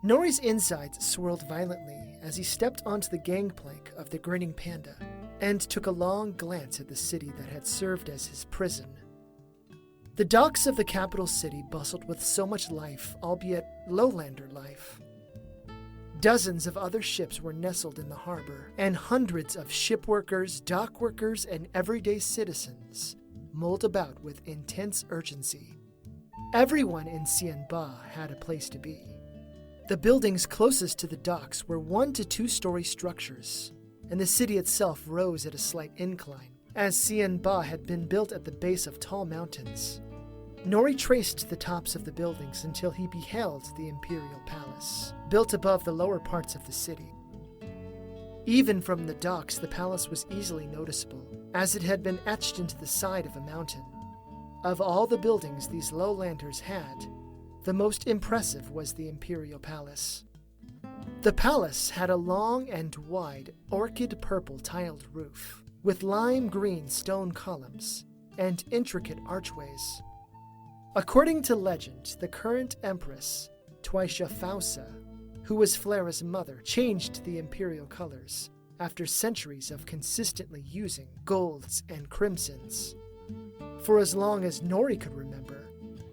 Nori's insides swirled violently as he stepped onto the gangplank of the grinning panda and took a long glance at the city that had served as his prison. The docks of the capital city bustled with so much life, albeit lowlander life. Dozens of other ships were nestled in the harbor, and hundreds of ship workers, dock workers, and everyday citizens mulled about with intense urgency. Everyone in Xianba had a place to be. The buildings closest to the docks were 1 to 2 story structures, and the city itself rose at a slight incline, as Xianba had been built at the base of tall mountains. Nori traced the tops of the buildings until he beheld the Imperial Palace, built above the lower parts of the city. Even from the docks, the palace was easily noticeable, as it had been etched into the side of a mountain. Of all the buildings these lowlanders had, the most impressive was the Imperial Palace. The palace had a long and wide orchid-purple tiled roof, with lime-green stone columns and intricate archways. According to legend, the current empress, Twisha Flara, who was Flara's mother, changed the imperial colors after centuries of consistently using golds and crimsons. For as long as Nori could remember,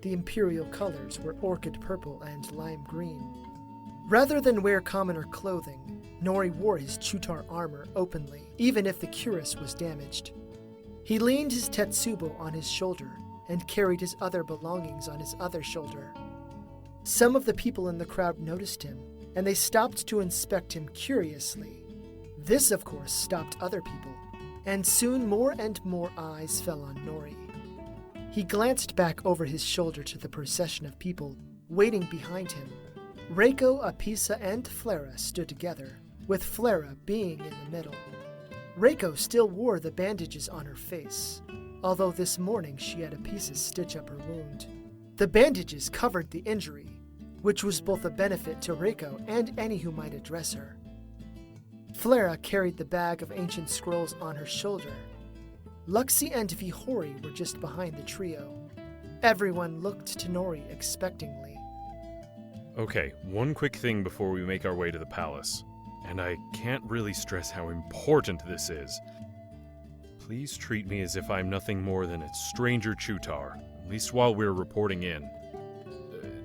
the imperial colors were orchid purple and lime green. Rather than wear commoner clothing, Nori wore his Chutar armor openly, even if the cuirass was damaged. He leaned his Tetsubo on his shoulder and carried his other belongings on his other shoulder. Some of the people in the crowd noticed him, and they stopped to inspect him curiously. This, of course, stopped other people, and soon more and more eyes fell on Nori. He glanced back over his shoulder to the procession of people waiting behind him. Rayko, Apisa, and Flara stood together, with Flara being in the middle. Rayko still wore the bandages on her face, although this morning she had Apisa stitch up her wound. The bandages covered the injury, which was both a benefit to Rayko and any who might address her. Flara carried the bag of ancient scrolls on her shoulder. Luxie and Vihori were just behind the trio. Everyone looked to Nori expectingly. Okay, one quick thing before we make our way to the palace, and I can't really stress how important this is. Please treat me as if I'm nothing more than a stranger Chutar, at least while we're reporting in.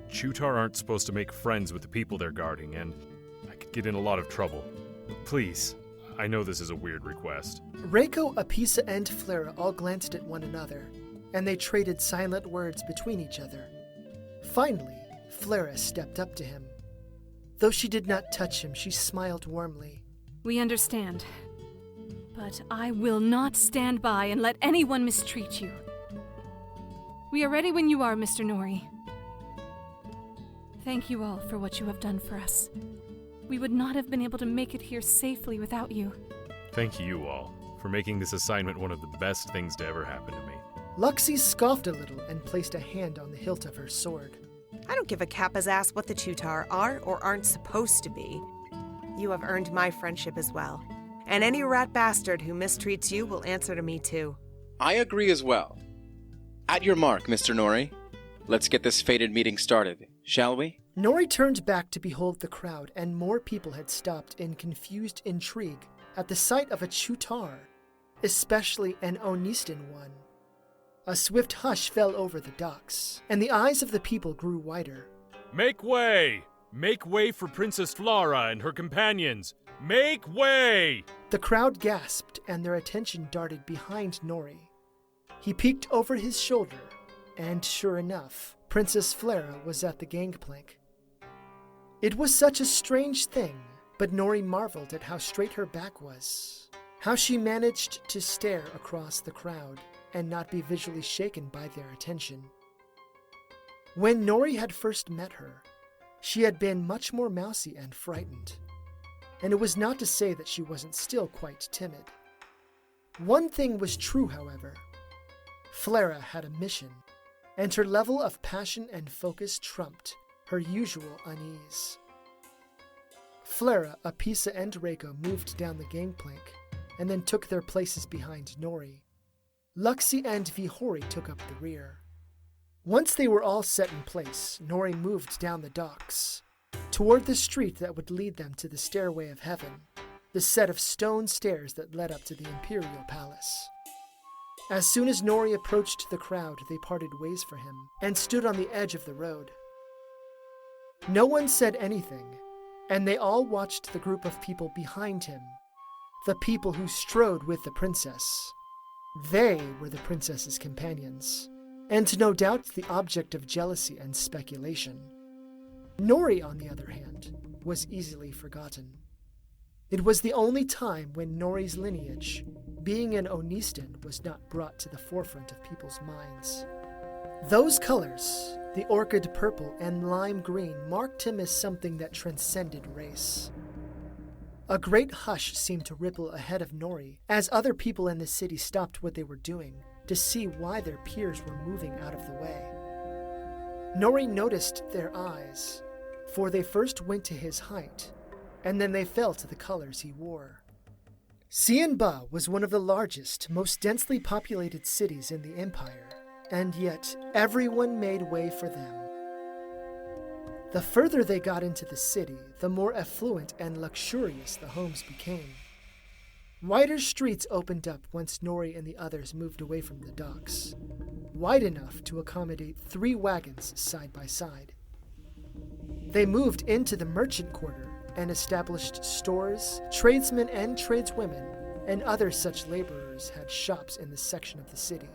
Chutar aren't supposed to make friends with the people they're guarding, and I could get in a lot of trouble. Please, I know this is a weird request. Rayko, Apisa, and Flara all glanced at one another, and they traded silent words between each other. Finally, Flara stepped up to him. Though she did not touch him, she smiled warmly. We understand. But I will not stand by and let anyone mistreat you. We are ready when you are, Mr. Nori. Thank you all for what you have done for us. We would not have been able to make it here safely without you. Thank you all for making this assignment one of the best things to ever happen to me. Luxie scoffed a little and placed a hand on the hilt of her sword. I don't give a Kappa's ass what the Chutar are or aren't supposed to be. You have earned my friendship as well. And any rat bastard who mistreats you will answer to me too. I agree as well. At your mark, Mr. Nori. Let's get this fated meeting started, shall we? Nori turned back to behold the crowd, and more people had stopped in confused intrigue at the sight of a Chutar, especially an Onistan one. A swift hush fell over the docks, and the eyes of the people grew wider. Make way! Make way for Princess Flara and her companions! Make way! The crowd gasped, and their attention darted behind Nori. He peeked over his shoulder, and sure enough, Princess Flara was at the gangplank. It was such a strange thing, but Nori marveled at how straight her back was, how she managed to stare across the crowd and not be visually shaken by their attention. When Nori had first met her, she had been much more mousy and frightened, and it was not to say that she wasn't still quite timid. One thing was true, however. Flara had a mission, and her level of passion and focus trumped her usual unease. Flara, Apisa, and Rayko moved down the gangplank, and then took their places behind Nori. Luxie and Vihori took up the rear. Once they were all set in place, Nori moved down the docks, toward the street that would lead them to the Stairway of Heaven, the set of stone stairs that led up to the Imperial Palace. As soon as Nori approached the crowd, they parted ways for him and stood on the edge of the road. No one said anything, and they all watched the group of people behind him, the people who strode with the princess. They were the princess's companions, and no doubt the object of jealousy and speculation. Nori, on the other hand, was easily forgotten. It was the only time when Nori's lineage, being an Onistan, was not brought to the forefront of people's minds. Those colors, the orchid purple and lime green, marked him as something that transcended race. A great hush seemed to ripple ahead of Nori as other people in the city stopped what they were doing to see why their peers were moving out of the way. Nori noticed their eyes, for they first went to his height, and then they fell to the colors he wore. Xianba was one of the largest, most densely populated cities in the Empire, and yet everyone made way for them. The further they got into the city, the more affluent and luxurious the homes became. Wider streets opened up once Nori and the others moved away from the docks, wide enough to accommodate 3 wagons side by side. They moved into the merchant quarter and established stores. Tradesmen and tradeswomen and other such laborers had shops in this section of the city.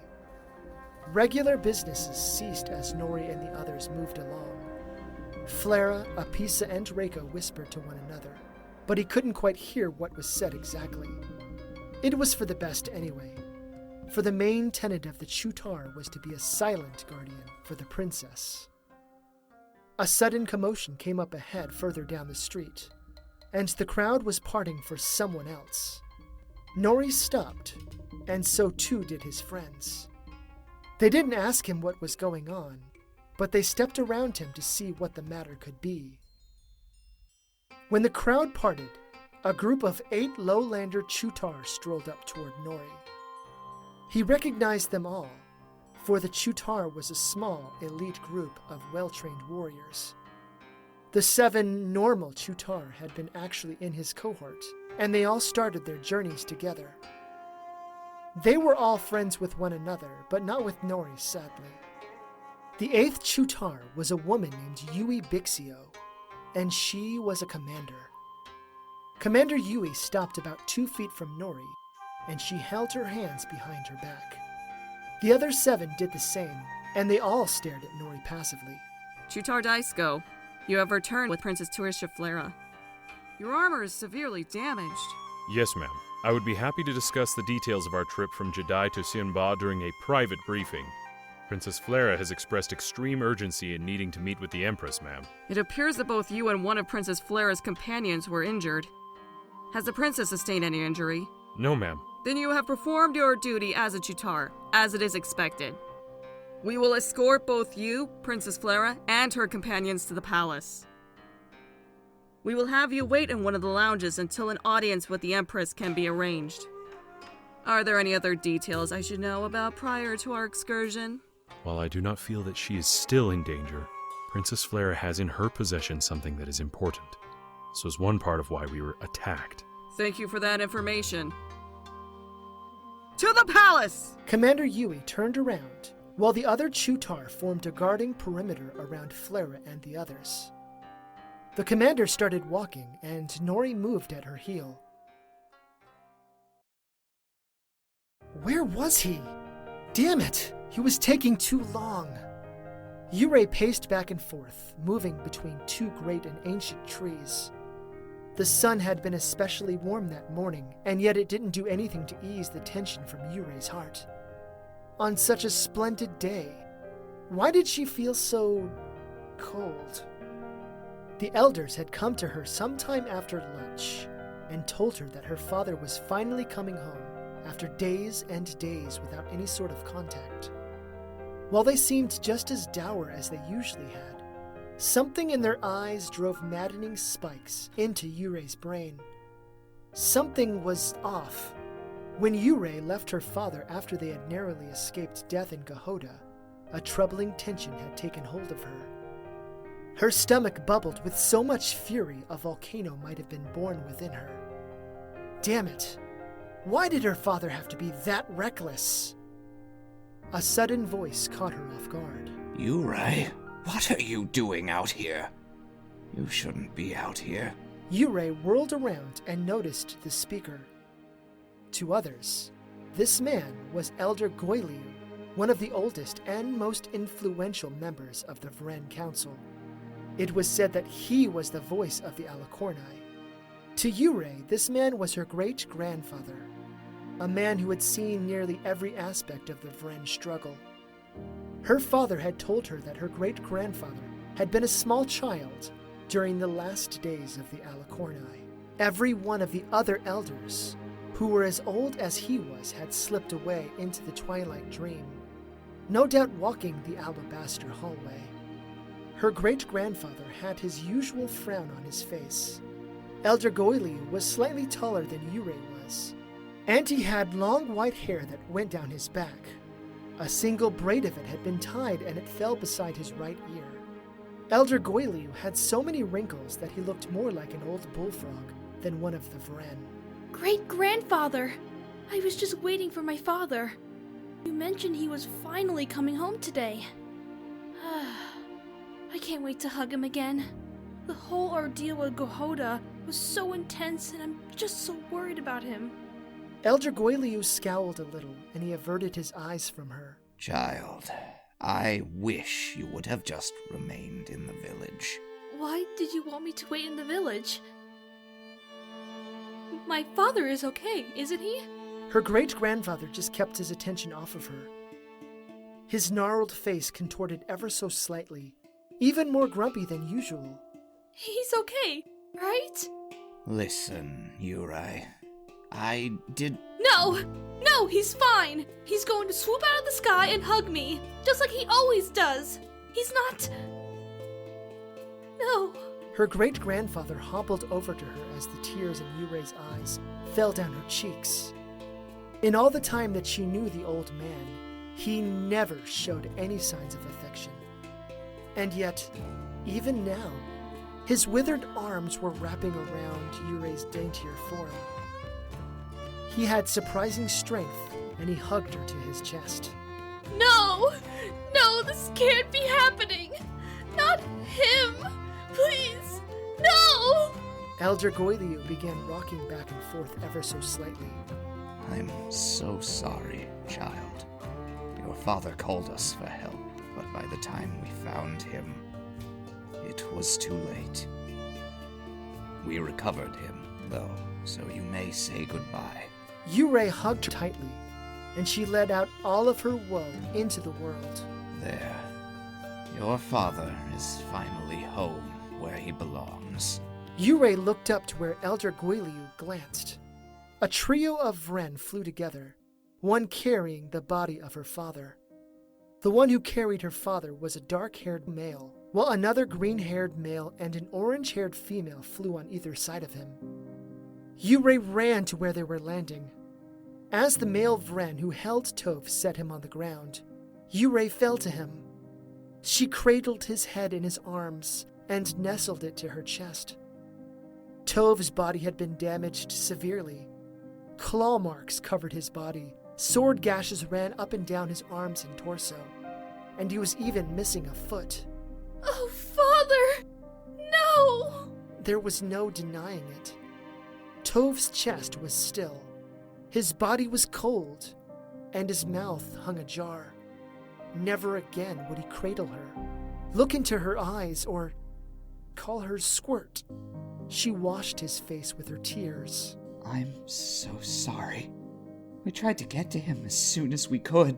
Regular businesses ceased as Nori and the others moved along. Flara, Apisa, and Rayko whispered to one another, but he couldn't quite hear what was said exactly. It was for the best anyway, for the main tenet of the Chutar was to be a silent guardian for the princess. A sudden commotion came up ahead further down the street, and the crowd was parting for someone else. Nori stopped, and so too did his friends. They didn't ask him what was going on, but they stepped around him to see what the matter could be. When the crowd parted, a group of 8 lowlander Chutar strolled up toward Nori. He recognized them all, for the Chutar was a small, elite group of well-trained warriors. The 7 normal Chutar had been actually in his cohort, and they all started their journeys together. They were all friends with one another, but not with Nori, sadly. The 8th Chutar was a woman named Yui Bixio, and she was a commander. Commander Yui stopped about 2 feet from Nori, and she held her hands behind her back. The other 7 did the same, and they all stared at Nori passively. Chutar Diasko, you have returned with Princess Twisha Flara. Your armor is severely damaged. Yes, ma'am. I would be happy to discuss the details of our trip from Jedi to Xianba during a private briefing. Princess Flara has expressed extreme urgency in needing to meet with the Empress, ma'am. It appears that both you and one of Princess Flara's companions were injured. Has the princess sustained any injury? No, ma'am. Then you have performed your duty as a Chutar, as it is expected. We will escort both you, Princess Flara, and her companions to the palace. We will have you wait in one of the lounges until an audience with the Empress can be arranged. Are there any other details I should know about prior to our excursion? While I do not feel that she is still in danger, Princess Flara has in her possession something that is important. This was one part of why we were attacked. Thank you for that information. To the palace! Commander Yui turned around, while the other Chutar formed a guarding perimeter around Flara and the others. The commander started walking, and Nori moved at her heel. Where was he? Damn it! He was taking too long. Yurei paced back and forth, moving between 2 great and ancient trees. The sun had been especially warm that morning, and yet it didn't do anything to ease the tension from Yurei's heart. On such a splendid day, why did she feel so cold? The elders had come to her sometime after lunch and told her that her father was finally coming home after days and days without any sort of contact. While they seemed just as dour as they usually had, something in their eyes drove maddening spikes into Yurei's brain. Something was off. When Yurei left her father after they had narrowly escaped death in Gahoda, a troubling tension had taken hold of her. Her stomach bubbled with so much fury a volcano might have been born within her. Damn it! Why did her father have to be that reckless? A sudden voice caught her off guard. Yurei, what are you doing out here? You shouldn't be out here. Yurei whirled around and noticed the speaker. To others, this man was Elder Goiliu, one of the oldest and most influential members of the Vren Council. It was said that he was the voice of the Alicorni. To Yurei, this man was her great-grandfather, a man who had seen nearly every aspect of the Vren struggle. Her father had told her that her great-grandfather had been a small child during the last days of the Alicorni. Every one of the other elders, who were as old as he was, had slipped away into the twilight dream, no doubt walking the alabaster hallway. Her great-grandfather had his usual frown on his face. Elder Goiliu was slightly taller than Yurei was, and he had long white hair that went down his back. A single braid of it had been tied and it fell beside his right ear. Elder Goiliu had so many wrinkles that he looked more like an old bullfrog than one of the Vren. Great-grandfather! I was just waiting for my father. You mentioned he was finally coming home today. I can't wait to hug him again. The whole ordeal with Gohoda was so intense and I'm just so worried about him. Elder Goiliu scowled a little and he averted his eyes from her. Child, I wish you would have just remained in the village. Why did you want me to wait in the village? My father is okay, isn't he? Her great-grandfather just kept his attention off of her. His gnarled face contorted ever so slightly, even more grumpy than usual. He's okay, right? Listen, Yurei, I did... No, he's fine. He's going to swoop out of the sky and hug me, just like he always does. He's not... No. Her great-grandfather hobbled over to her as the tears in Yurei's eyes fell down her cheeks. In all the time that she knew the old man, he never showed any signs of affection. And yet, even now, his withered arms were wrapping around Yurei's daintier form. He had surprising strength, and he hugged her to his chest. No, this can't be happening. Not him. Please, no! Elder Goiliu began rocking back and forth ever so slightly. I'm so sorry, child. Your father called us for help, but by the time we found him, it was too late. We recovered him, though, so you may say goodbye. Yurei hugged her tightly, and she let out all of her woe into the world. There. Your father is finally home where he belongs. Yurei looked up to where Elder Goiliu glanced. A trio of Vren flew together, one carrying the body of her father. The one who carried her father was a dark-haired male, while another green-haired male and an orange-haired female flew on either side of him. Yurei ran to where they were landing. As the male Vren who held Tove set him on the ground, Yurei fell to him. She cradled his head in his arms and nestled it to her chest. Tove's body had been damaged severely. Claw marks covered his body, sword gashes ran up and down his arms and torso, and he was even missing a foot. Oh, Father! No! There was no denying it. Tove's chest was still. His body was cold, and his mouth hung ajar. Never again would he cradle her, look into her eyes, or call her squirt. She washed his face with her tears. I'm so sorry. We tried to get to him as soon as we could,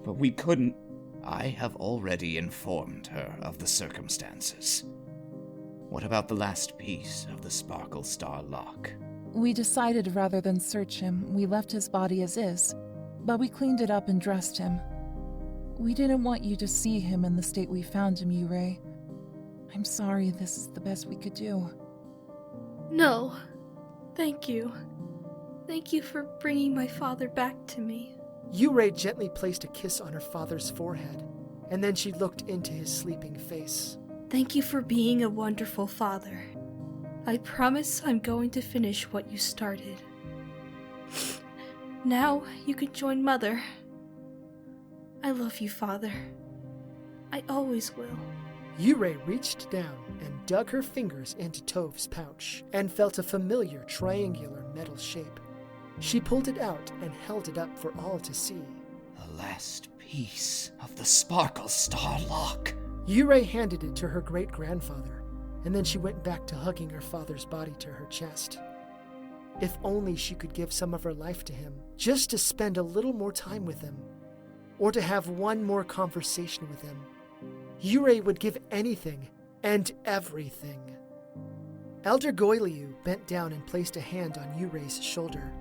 but we couldn't. I have already informed her of the circumstances. What about the last piece of the Sparkle Star lock? We decided rather than search him, we left his body as is, but we cleaned it up and dressed him. We didn't want you to see him in the state we found him, Yurei. I'm sorry, this is the best we could do. No. Thank you. Thank you for bringing my father back to me. Yurei gently placed a kiss on her father's forehead, and then she looked into his sleeping face. Thank you for being a wonderful father. I promise I'm going to finish what you started. Now you can join Mother. I love you, Father. I always will. Yurei reached down and dug her fingers into Tov's pouch and felt a familiar triangular metal shape. She pulled it out and held it up for all to see. The last piece of the Sparkle Star Lock. Yurei handed it to her great-grandfather, and then she went back to hugging her father's body to her chest. If only she could give some of her life to him, just to spend a little more time with him, or to have one more conversation with him. Yurei would give anything and everything. Elder Goiliu bent down and placed a hand on Yurei's shoulder.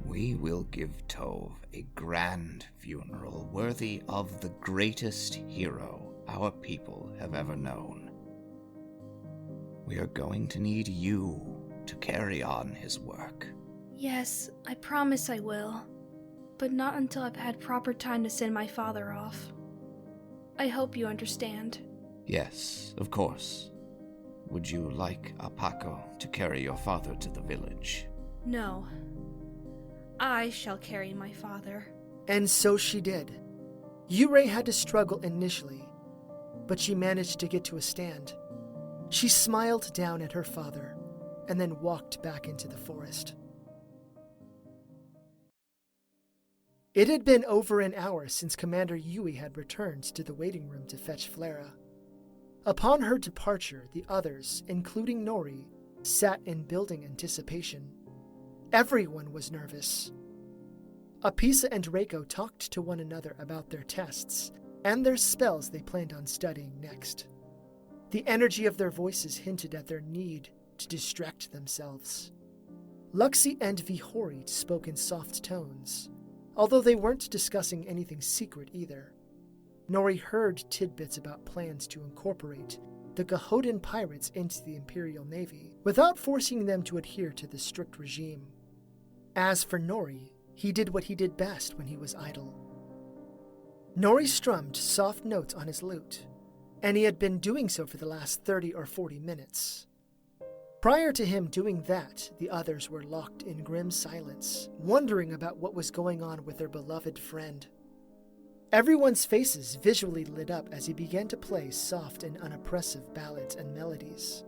We will give Tove a grand funeral worthy of the greatest hero our people have ever known. We are going to need you to carry on his work. Yes, I promise I will. But not until I've had proper time to send my father off. I hope you understand. Yes, of course. Would you like Apako to carry your father to the village? No. I shall carry my father. And so she did. Yurei had to struggle initially, but she managed to get to a stand. She smiled down at her father, and then walked back into the forest. It had been over an hour since Commander Yui had returned to the waiting room to fetch Flara. Upon her departure, the others, including Nori, sat in building anticipation. Everyone was nervous. Apisa and Rayko talked to one another about their tests and their spells they planned on studying next. The energy of their voices hinted at their need to distract themselves. Luxie and Vihori spoke in soft tones, although they weren't discussing anything secret either. Nori heard tidbits about plans to incorporate the Gahodan pirates into the Imperial Navy without forcing them to adhere to the strict regime. As for Nori, he did what he did best when he was idle. Nori strummed soft notes on his lute, and he had been doing so for the last 30 or 40 minutes. Prior to him doing that, the others were locked in grim silence, wondering about what was going on with their beloved friend. Everyone's faces visually lit up as he began to play soft and unoppressive ballads and melodies.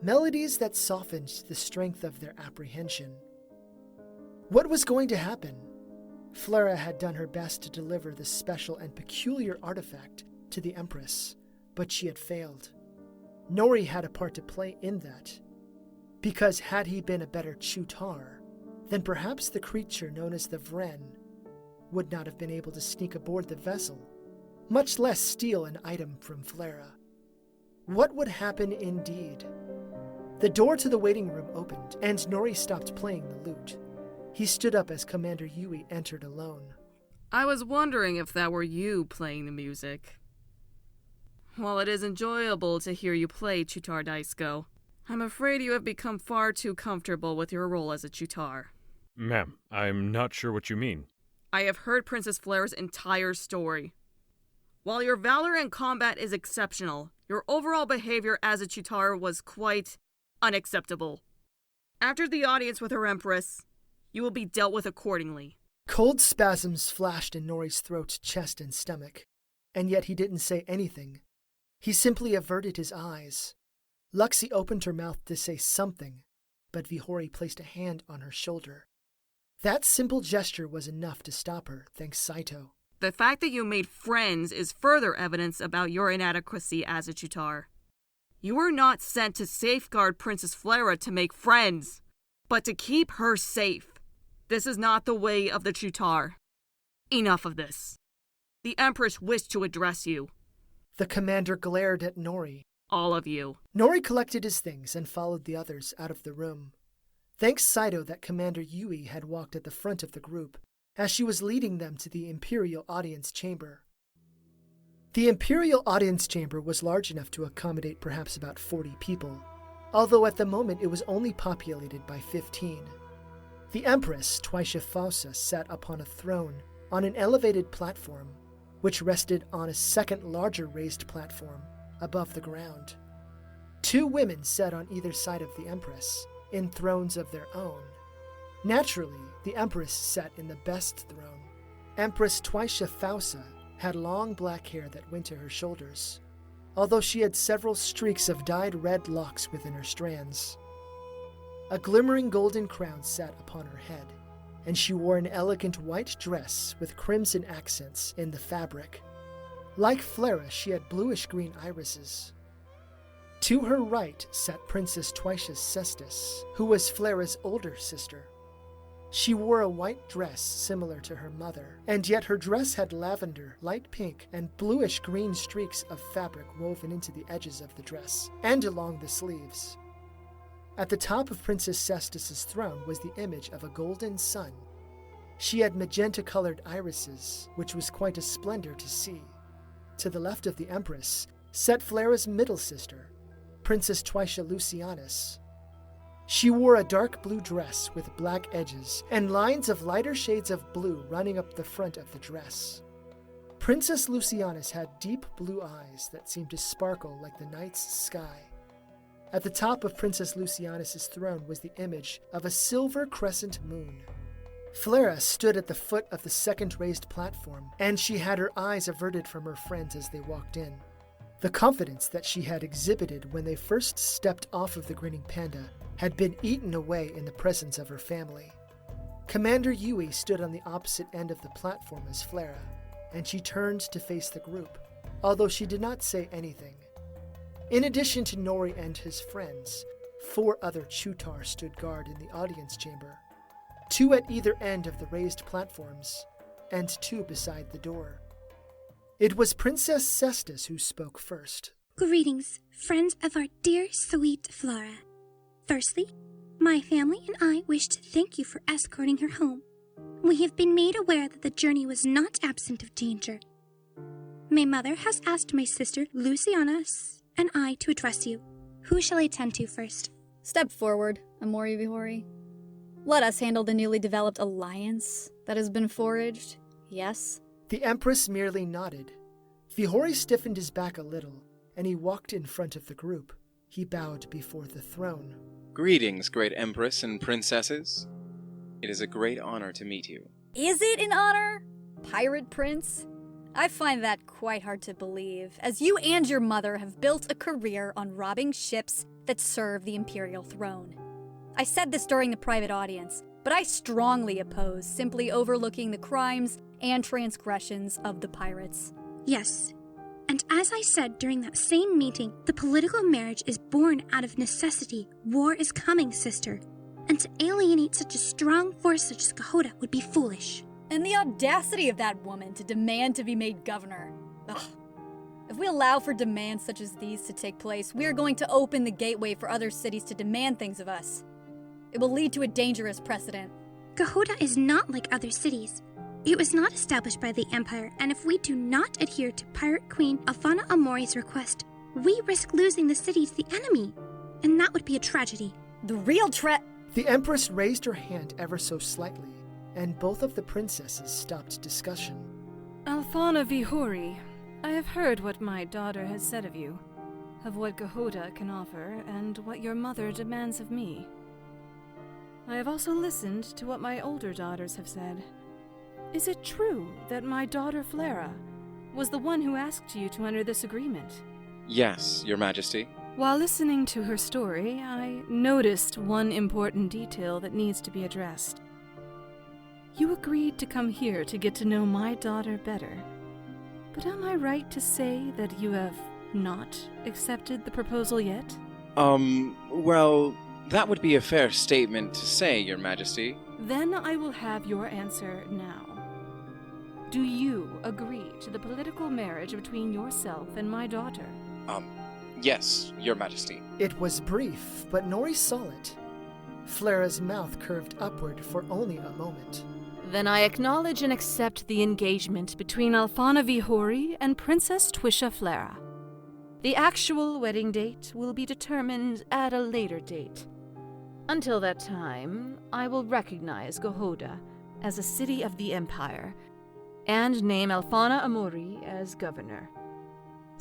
Melodies that softened the strength of their apprehension. What was going to happen? Flara had done her best to deliver this special and peculiar artifact to the Empress, but she had failed. Nori had a part to play in that, because had he been a better Chutar, then perhaps the creature known as the Vren would not have been able to sneak aboard the vessel, much less steal an item from Flara. What would happen indeed? The door to the waiting room opened, and Nori stopped playing the lute. He stood up as Commander Yui entered alone. I was wondering if that were you playing the music. While it is enjoyable to hear you play, Chutar Daisko, I'm afraid you have become far too comfortable with your role as a Chutar. Ma'am, I'm not sure what you mean. I have heard Princess Flara's entire story. While your valor in combat is exceptional, your overall behavior as a Chutar was quite unacceptable. After the audience with her Empress, you will be dealt with accordingly. Cold spasms flashed in Nori's throat, chest, and stomach, and yet he didn't say anything. He simply averted his eyes. Luxie opened her mouth to say something, but Vihori placed a hand on her shoulder. That simple gesture was enough to stop her, thanks Saito. The fact that you made friends is further evidence about your inadequacy as a Chutar. You were not sent to safeguard Princess Flara to make friends, but to keep her safe. This is not the way of the Chutar. Enough of this. The Empress wished to address you. The commander glared at Nori. All of you. Nori collected his things and followed the others out of the room. Thanks Saito that Commander Yui had walked at the front of the group, as she was leading them to the Imperial Audience Chamber. The Imperial Audience Chamber was large enough to accommodate perhaps about 40 people, although at the moment it was only populated by 15. The Empress, Twisha Flara, sat upon a throne on an elevated platform, which rested on a second larger raised platform, above the ground. 2 women sat on either side of the Empress, in thrones of their own. Naturally, the Empress sat in the best throne. Empress Twisha Flara had long black hair that went to her shoulders, although she had several streaks of dyed red locks within her strands. A glimmering golden crown sat upon her head, and she wore an elegant white dress with crimson accents in the fabric. Like Flara, she had bluish-green irises. To her right sat Princess Twisha Cestus, who was Flara's older sister. She wore a white dress similar to her mother, and yet her dress had lavender, light pink, and bluish-green streaks of fabric woven into the edges of the dress, and along the sleeves. At the top of Princess Cestus's throne was the image of a golden sun. She had magenta-colored irises, which was quite a splendor to see. To the left of the Empress sat Flara's middle sister, Princess Twisha Lucianus. She wore a dark blue dress with black edges and lines of lighter shades of blue running up the front of the dress. Princess Lucianus had deep blue eyes that seemed to sparkle like the night's sky. At the top of Princess Lucianus's throne was the image of a silver crescent moon. Flara stood at the foot of the second raised platform, and she had her eyes averted from her friends as they walked in. The confidence that she had exhibited when they first stepped off of the grinning panda had been eaten away in the presence of her family. Commander Yui stood on the opposite end of the platform as Flara, and she turned to face the group, although she did not say anything. In addition to Nori and his friends, 4 other Chutar stood guard in the audience chamber, 2 at either end of the raised platforms, and 2 beside the door. It was Princess Cestus who spoke first. Greetings, friends of our dear, sweet Flara. Firstly, my family and I wish to thank you for escorting her home. We have been made aware that the journey was not absent of danger. My mother has asked my sister Lucianus and I to address you. Who shall I attend to first? Step forward, Amori Vihori. Let us handle the newly developed alliance that has been forged, yes? The Empress merely nodded. Vihori stiffened his back a little, and he walked in front of the group. He bowed before the throne. Greetings, great Empress and princesses. It is a great honor to meet you. Is it an honor? Pirate Prince? I find that quite hard to believe, as you and your mother have built a career on robbing ships that serve the Imperial throne. I said this during the private audience, but I strongly oppose simply overlooking the crimes and transgressions of the pirates. Yes, and as I said during that same meeting, the political marriage is born out of necessity. War is coming, sister. And to alienate such a strong force such as Gahoda would be foolish. And the audacity of that woman to demand to be made governor. Ugh. If we allow for demands such as these to take place, we are going to open the gateway for other cities to demand things of us. It will lead to a dangerous precedent. Gahoda is not like other cities. It was not established by the Empire, and if we do not adhere to Pirate Queen Alfana Amori's request, we risk losing the city to the enemy. And that would be a tragedy. The real The Empress raised her hand ever so slightly, and both of the princesses stopped discussion. Alfana Vihori, I have heard what my daughter has said of you, of what Gahoda can offer, and what your mother demands of me. I have also listened to what my older daughters have said. Is it true that my daughter Flara was the one who asked you to enter this agreement? Yes, Your Majesty. While listening to her story, I noticed one important detail that needs to be addressed. You agreed to come here to get to know my daughter better. But am I right to say that you have not accepted the proposal yet? Well, that would be a fair statement to say, Your Majesty. Then I will have your answer now. Do you agree to the political marriage between yourself and my daughter? Yes, Your Majesty. It was brief, but Nori saw it. Flara's mouth curved upward for only a moment. Then I acknowledge and accept the engagement between Alfana Vihori and Princess Twisha Flara. The actual wedding date will be determined at a later date. Until that time, I will recognize Gahoda as a city of the Empire, and name Alfana Amori as governor.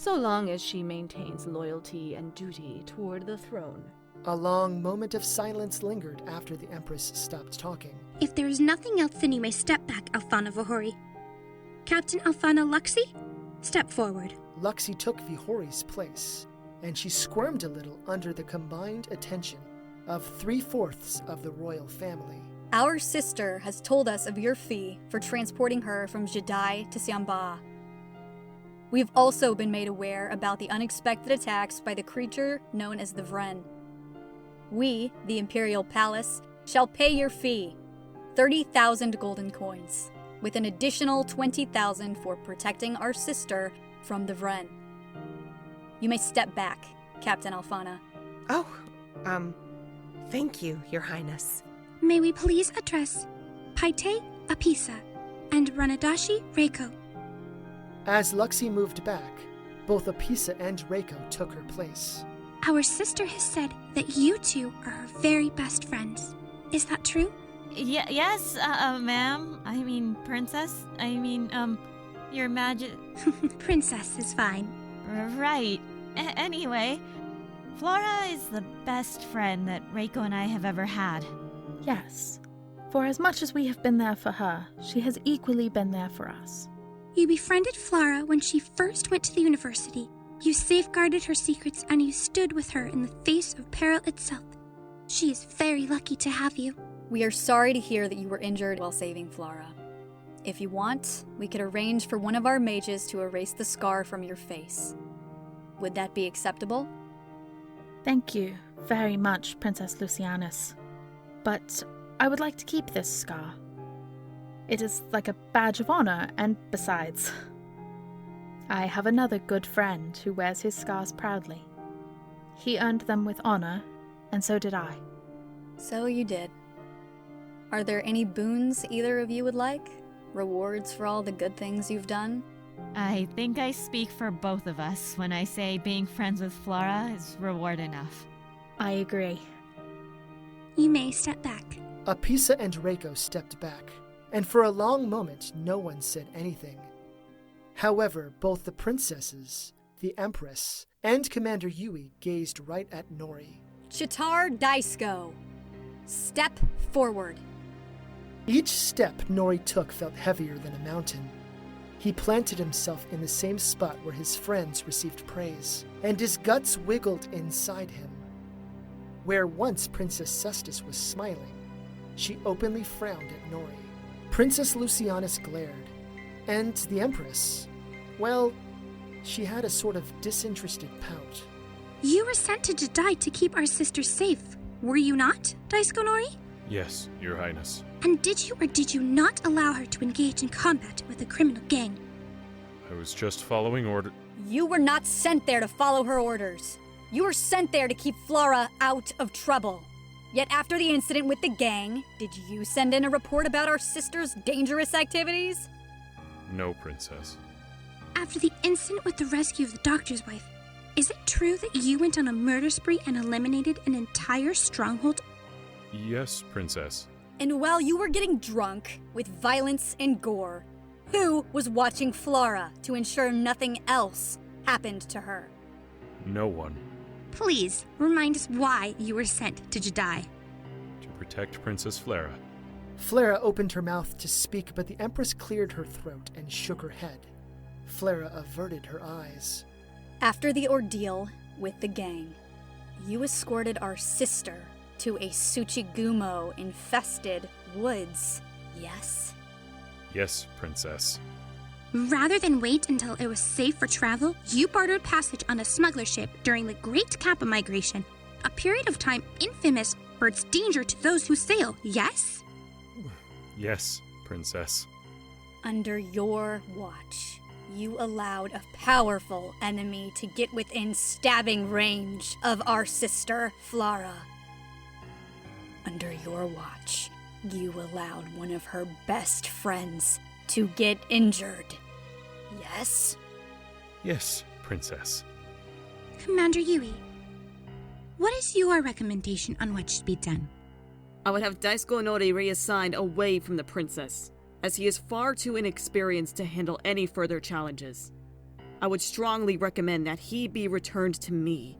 so long as she maintains loyalty and duty toward the throne. A long moment of silence lingered after the Empress stopped talking. If there is nothing else, then you may step back, Alfana Vihori. Captain Alfana Luxi, step forward. Luxi took Vihori's place, and she squirmed a little under the combined attention of 3/4 of the royal family. Our sister has told us of your fee for transporting her from Jedi to Xianba. We've also been made aware about the unexpected attacks by the creature known as the Vren. We, the Imperial Palace, shall pay your fee, 30,000 golden coins, with an additional 20,000 for protecting our sister from the Vren. You may step back, Captain Alfana. Oh, thank you, Your Highness. May we please address Pite Apisa and Ranadashi Rayko. As Luxi moved back, both Apisa and Rayko took her place. Our sister has said that you two are her very best friends. Is that true? Yes, ma'am. I mean, princess. I mean, your Princess is fine. Right. Anyway, Flora is the best friend that Rayko and I have ever had. Yes. For as much as we have been there for her, she has equally been there for us. You befriended Flora when she first went to the university. You safeguarded her secrets and you stood with her in the face of peril itself. She is very lucky to have you. We are sorry to hear that you were injured while saving Flora. If you want, we could arrange for one of our mages to erase the scar from your face. Would that be acceptable? Thank you very much, Princess Lucianus. But I would like to keep this scar. It is like a badge of honor, and besides, I have another good friend who wears his scars proudly. He earned them with honor, and so did I. So you did. Are there any boons either of you would like? Rewards for all the good things you've done? I think I speak for both of us when I say being friends with Flora is reward enough. I agree. You may step back. Apisa and Rayko stepped back, and for a long moment no one said anything. However, both the princesses, the Empress, and Commander Yui gazed right at Nori. JdSarte, step forward. Each step Nori took felt heavier than a mountain. He planted himself in the same spot where his friends received praise, and his guts wiggled inside him. Where once Princess Cestus was smiling, she openly frowned at Nori. Princess Lucianus glared, and the Empress, well, she had a sort of disinterested pout. You were sent to Jedi to keep our sister safe, were you not, JdSarte Nori? Yes, Your Highness. And did you or did you not allow her to engage in combat with a criminal gang? I was just following order. You were not sent there to follow her orders. You were sent there to keep Flora out of trouble. Yet after the incident with the gang, did you send in a report about our sister's dangerous activities? No, Princess. After the incident with the rescue of the doctor's wife, is it true that you went on a murder spree and eliminated an entire stronghold? Yes, Princess. And while you were getting drunk with violence and gore, who was watching Flora to ensure nothing else happened to her? No one. Please, remind us why you were sent to Jedi. To protect Princess Flara. Flara opened her mouth to speak, but the Empress cleared her throat and shook her head. Flara averted her eyes. After the ordeal with the gang, you escorted our sister to a Tsuchigumo-infested woods, yes? Yes, Princess. Rather than wait until it was safe for travel, you bartered passage on a smuggler ship during the Great Kappa Migration, a period of time infamous for its danger to those who sail, yes? Yes, Princess. Under your watch, you allowed a powerful enemy to get within stabbing range of our sister, Flara. Under your watch, you allowed one of her best friends to get injured. Yes? Yes, Princess. Commander Yui, what is your recommendation on what should be done? I would have JdSarte Nori reassigned away from the princess, as he is far too inexperienced to handle any further challenges. I would strongly recommend that he be returned to me,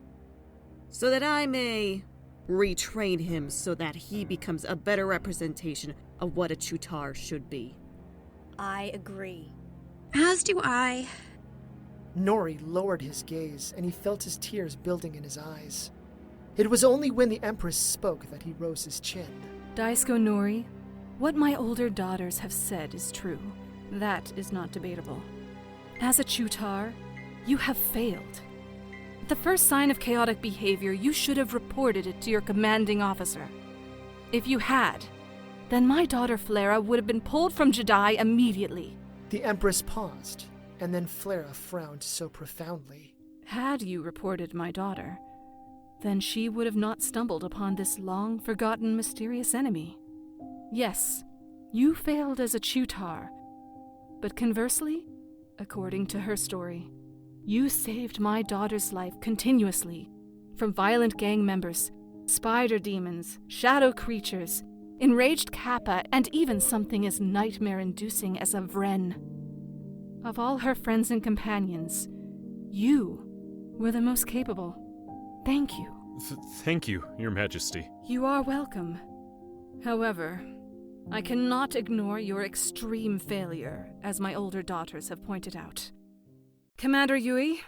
so that I may retrain him so that he becomes a better representation of what a Chutar should be. I agree. As do I. Nori lowered his gaze, and he felt his tears building in his eyes. It was only when the Empress spoke that he rose his chin. Diasko Nori, what my older daughters have said is true. That is not debatable. As a Chutar, you have failed. At the first sign of chaotic behavior, you should have reported it to your commanding officer. If you had, then my daughter Flara would have been pulled from Jedi immediately. The Empress paused, and then Flara frowned so profoundly. Had you reported my daughter, then she would have not stumbled upon this long-forgotten mysterious enemy. Yes, you failed as a Chutar, but conversely, according to her story, you saved my daughter's life continuously from violent gang members, spider demons, shadow creatures, enraged Kappa, and even something as nightmare-inducing as a Vren. Of all her friends and companions, you were the most capable. Thank you. Thank you, Your Majesty. You are welcome. However, I cannot ignore your extreme failure, as my older daughters have pointed out. Commander Yui,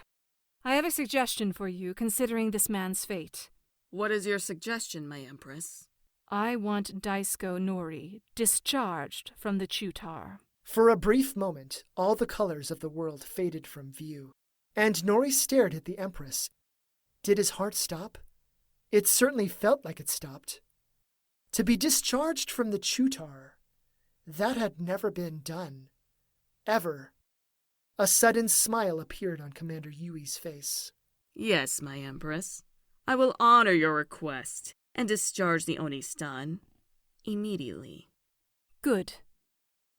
I have a suggestion for you considering this man's fate. What is your suggestion, my Empress? I want Diasko Nori discharged from the Chutar. For a brief moment, all the colors of the world faded from view, and Nori stared at the Empress. Did his heart stop? It certainly felt like it stopped. To be discharged from the Chutar, that had never been done. Ever. A sudden smile appeared on Commander Yui's face. Yes, my Empress. I will honor your request and discharge the Oni-stan immediately. Good.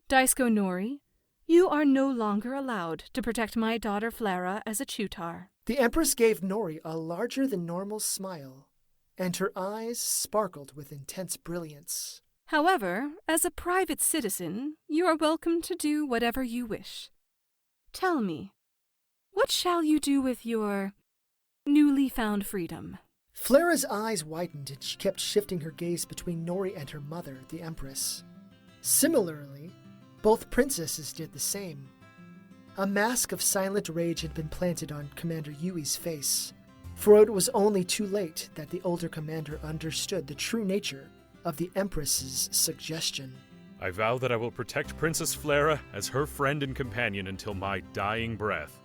Diasko Nori, you are no longer allowed to protect my daughter Flara as a Chutar. The Empress gave Nori a larger-than-normal smile, and her eyes sparkled with intense brilliance. However, as a private citizen, you are welcome to do whatever you wish. Tell me, what shall you do with your newly found freedom? Flara's eyes widened, and she kept shifting her gaze between Nori and her mother, the Empress. Similarly, both princesses did the same. A mask of silent rage had been planted on Commander Yui's face, for it was only too late that the older commander understood the true nature of the Empress's suggestion. I vow that I will protect Princess Flara as her friend and companion until my dying breath.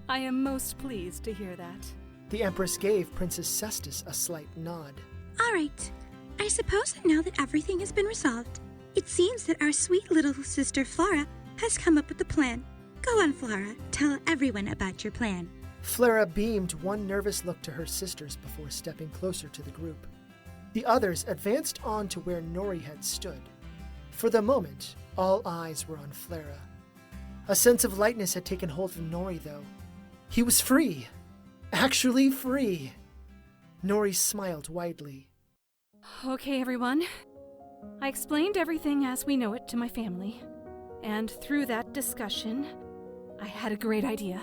I am most pleased to hear that. The Empress gave Princess Cestus a slight nod. All right. I suppose that now that everything has been resolved, it seems that our sweet little sister Flara has come up with a plan. Go on, Flara. Tell everyone about your plan. Flara beamed one nervous look to her sisters before stepping closer to the group. The others advanced on to where Nori had stood. For the moment, all eyes were on Flara. A sense of lightness had taken hold of Nori, though. He was free. Actually free. Nori smiled widely. Okay, everyone. I explained everything as we know it to my family, and through that discussion, I had a great idea.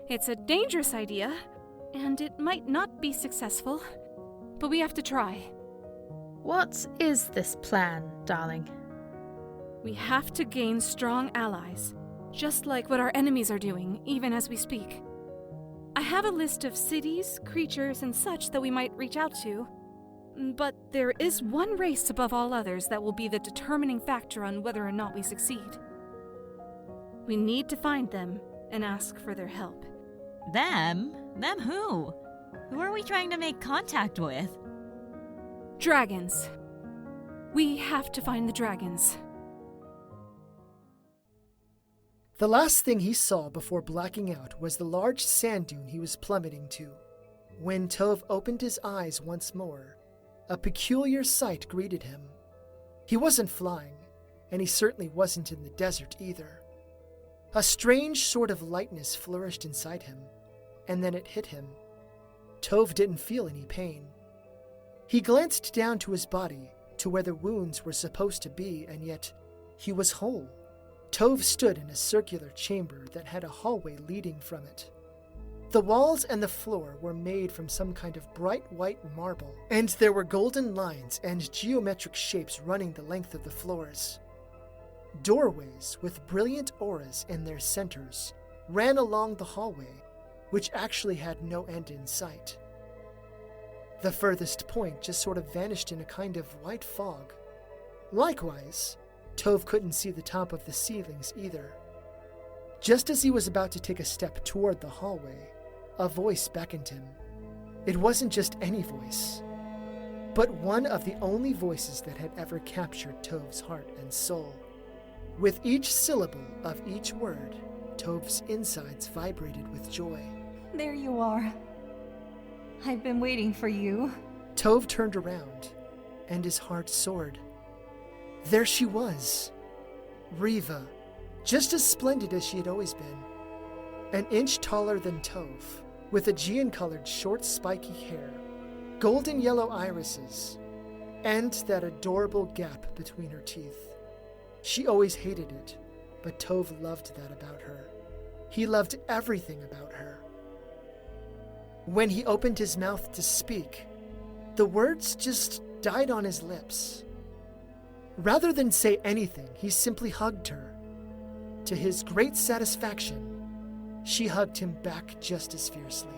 It's a dangerous idea, and it might not be successful, but we have to try. What is this plan, darling? We have to gain strong allies, just like what our enemies are doing, even as we speak. I have a list of cities, creatures, and such that we might reach out to, but there is one race above all others that will be the determining factor on whether or not we succeed. We need to find them and ask for their help. Them? Them who? Who are we trying to make contact with? Dragons. We have to find the dragons. The last thing he saw before blacking out was the large sand dune he was plummeting to. When Tove opened his eyes once more, a peculiar sight greeted him. He wasn't flying, and he certainly wasn't in the desert either. A strange sort of lightness flourished inside him, and then it hit him. Tove didn't feel any pain. He glanced down to his body, to where the wounds were supposed to be, and yet he was whole. Tove stood in a circular chamber that had a hallway leading from it. The walls and the floor were made from some kind of bright white marble, and there were golden lines and geometric shapes running the length of the floors. Doorways with brilliant auras in their centers ran along the hallway, which actually had no end in sight. The furthest point just sort of vanished in a kind of white fog. Likewise, Tove couldn't see the top of the ceilings either. Just as he was about to take a step toward the hallway, a voice beckoned him. It wasn't just any voice, but one of the only voices that had ever captured Tove's heart and soul. With each syllable of each word, Tove's insides vibrated with joy. There you are. I've been waiting for you. Tove turned around, and his heart soared. There she was, Riva, just as splendid as she had always been. An inch taller than Tove, with Aegean-colored short spiky hair, golden yellow irises, and that adorable gap between her teeth. She always hated it, but Tove loved that about her. He loved everything about her. When he opened his mouth to speak, the words just died on his lips. Rather than say anything, he simply hugged her. To his great satisfaction, she hugged him back just as fiercely.